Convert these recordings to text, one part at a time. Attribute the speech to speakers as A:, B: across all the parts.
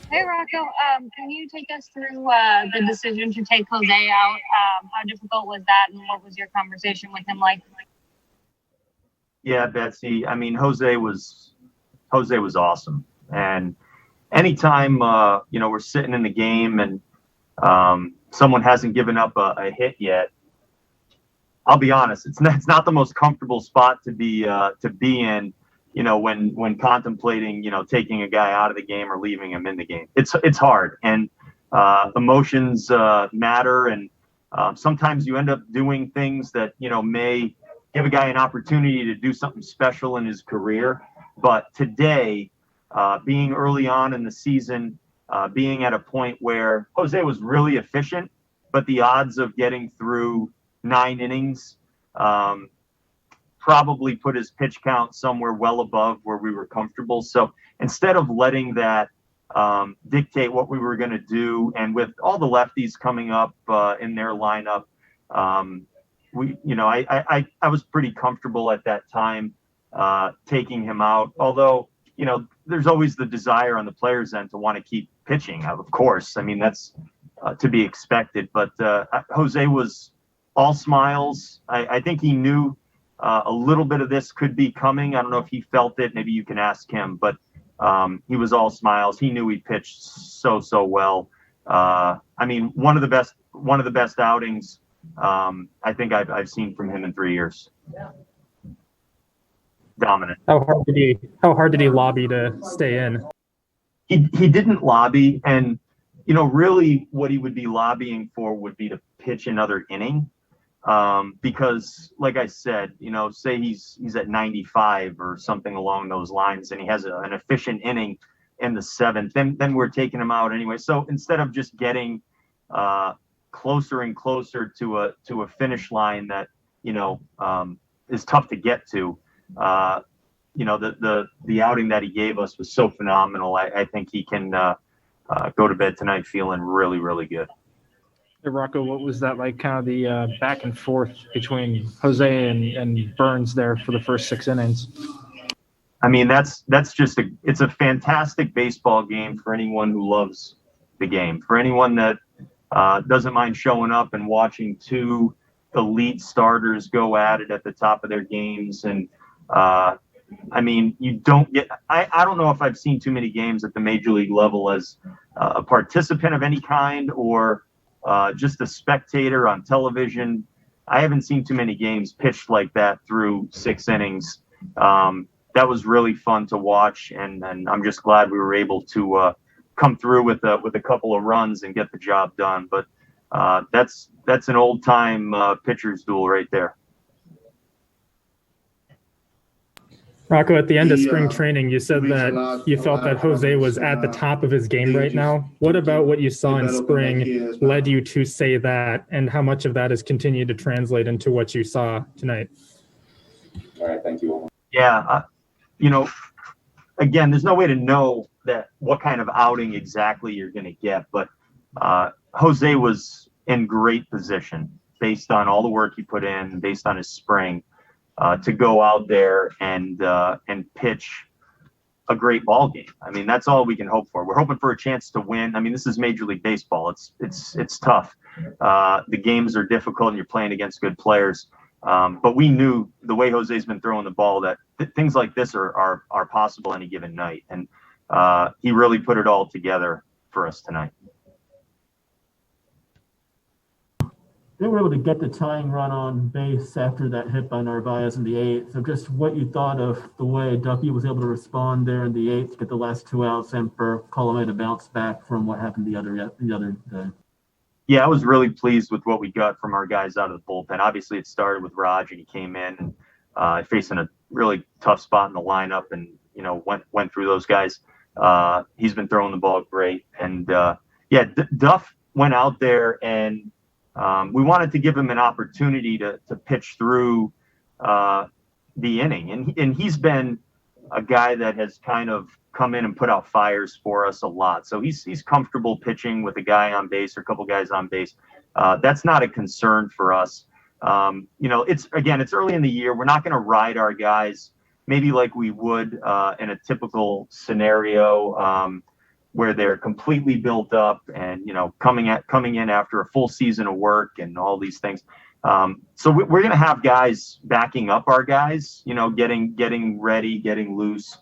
A: Hey, Rocco. Can you take us through the decision to take Jose out? How difficult was that, and what was your conversation with him like?
B: Yeah, Betsy. I mean, Jose was awesome, and anytime we're sitting in the game and someone hasn't given up a hit yet, I'll be honest, it's not the most comfortable spot to be in. When contemplating taking a guy out of the game or leaving him in the game, it's hard, and emotions matter, and sometimes you end up doing things that may give a guy an opportunity to do something special in his career. But today, being early on in the season, being at a point where Jose was really efficient, but the odds of getting through 9 innings um, probably put his pitch count somewhere well above where we were comfortable. So instead of letting that dictate what we were going to do, and with all the lefties coming up in their lineup, um, I was pretty comfortable at that time taking him out. Although there's always the desire on the players' end to want to keep pitching. Of course, I mean that's to be expected. But Jose was all smiles. I think he knew a little bit of this could be coming. I don't know if he felt it. Maybe you can ask him. But he was all smiles. He knew he pitched so well. I mean, one of the best outings I think I've seen from him in 3 years. Dominant.
C: How hard did he lobby to stay in?
B: He didn't lobby, and really what he would be lobbying for would be to pitch another inning. Because like I said, say he's at 95 or something along those lines, and he has an efficient inning in the seventh, then we're taking him out anyway. So instead of just getting closer and closer to a finish line that is tough to get to, the outing that he gave us was so phenomenal. I think he can go to bed tonight feeling really, really good.
D: Hey, Rocco, what was that like? Kind of the back and forth between Jose and Burns there for the first 6 innings.
B: I mean, that's just it's a fantastic baseball game for anyone who loves the game. For anyone that doesn't mind showing up and watching two elite starters go at it at the top of their games. And I mean, you don't get. I don't know if I've seen too many games at the major league level as a participant of any kind, or just a spectator on television. I haven't seen too many games pitched like that through 6 innings. That was really fun to watch, and I'm just glad we were able to come through with a couple of runs and get the job done. But that's an old time pitcher's duel right there.
C: Rocco, at the end of spring training, you said that you felt that Jose was at the top of his game right now. What about what you saw in spring led you to say that, and how much of that has continued to translate into what you saw tonight?
E: All right, thank you.
B: Yeah, again, there's no way to know that what kind of outing exactly you're going to get, but Jose was in great position based on all the work he put in, based on his spring. To go out there and pitch a great ball game. I mean, that's all we can hope for. We're hoping for a chance to win. I mean, this is Major League Baseball. It's tough. The games are difficult, and you're playing against good players. But we knew the way Jose's been throwing the ball that things like this are possible any given night, and he really put it all together for us tonight.
F: They were able to get the tying run on base after that hit by Narvaez in the eighth. So just what you thought of the way Ducky was able to respond there in the eighth to get the last 2 outs, and for Colomé to bounce back from what happened the other day.
B: Yeah, I was really pleased with what we got from our guys out of the bullpen. Obviously, it started with Raj, and he came in and facing a really tough spot in the lineup, and went through those guys. He's been throwing the ball great, and Duff went out there, and we wanted to give him an opportunity to pitch through the inning, and he's been a guy that has kind of come in and put out fires for us a lot. So he's comfortable pitching with a guy on base or a couple guys on base. That's not a concern for us. It's early in the year. We're not going to ride our guys maybe like we would in a typical scenario. where they're completely built up and, coming in after a full season of work and all these things. So we're going to have guys backing up our guys, getting ready, getting loose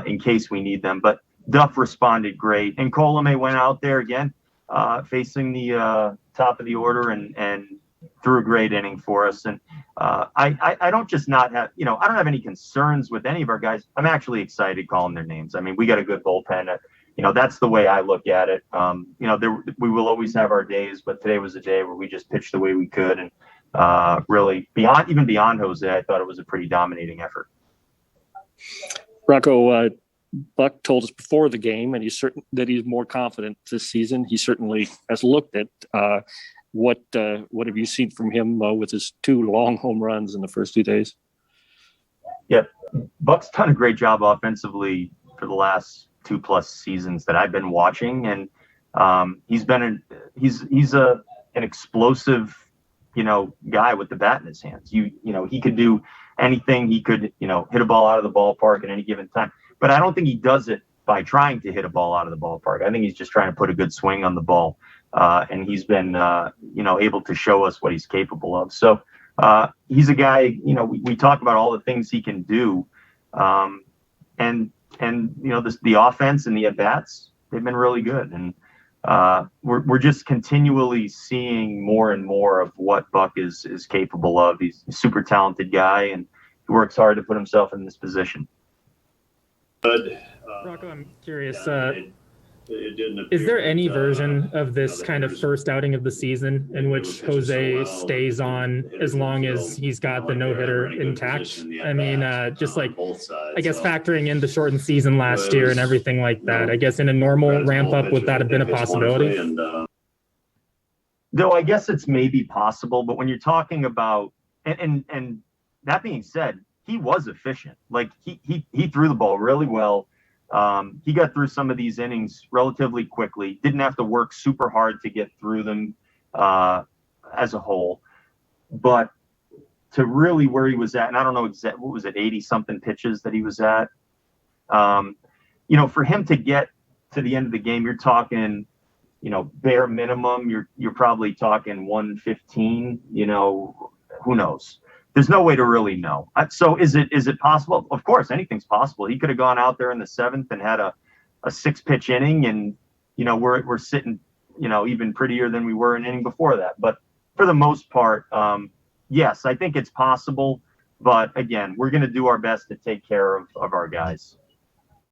B: in case we need them. But Duff responded great, and Colome went out there again, facing the top of the order and threw a great inning for us. And I don't just not have, I don't have any concerns with any of our guys. I'm actually excited calling their names. I mean, we got a good bullpen. That's the way I look at it. We will always have our days, but today was a day where we just pitched the way we could. And really beyond Jose, I thought it was a pretty dominating effort.
G: Rocco, Buck told us before the game, and he's certain that he's more confident this season. He certainly has looked at what have you seen from him with his 2 long home runs in the first 2 days?
B: Yeah, Buck's done a great job offensively for the last 2+ seasons that I've been watching, and he's an explosive, guy with the bat in his hands. He could do anything. He could, hit a ball out of the ballpark at any given time. But I don't think he does it by trying to hit a ball out of the ballpark. I think he's just trying to put a good swing on the ball. And he's been, able to show us what he's capable of. So he's a guy, we talk about all the things he can do. And the offense and the at-bats, they've been really good. And we're just continually seeing more and more of what Buck is capable of. He's a super talented guy, and he works hard to put himself in this position.
C: Rocco, I'm curious. Is there any version of this kind of first outing of the season in which Jose stays on as long as he's got the no-hitter intact? I mean, just like, I guess factoring in the shortened season last year and everything like that, I guess in a normal ramp-up, would that have been a possibility?
B: Though I guess it's maybe possible, but when you're talking about, and that being said, he was efficient. Like, he threw the ball really well. He got through some of these innings relatively quickly, didn't have to work super hard to get through them as a whole. But to really where he was at, and I don't know exactly, what was it, 80-something pitches that he was at? For him to get to the end of the game, you're talking, bare minimum, you're probably talking 115, who knows? There's no way to really know. So is it possible? Of course, anything's possible. He could have gone out there in the 7th and had a 6-pitch inning, and we're sitting even prettier than we were an inning before that. But for the most part, yes, I think it's possible. But again, we're going to do our best to take care of our guys.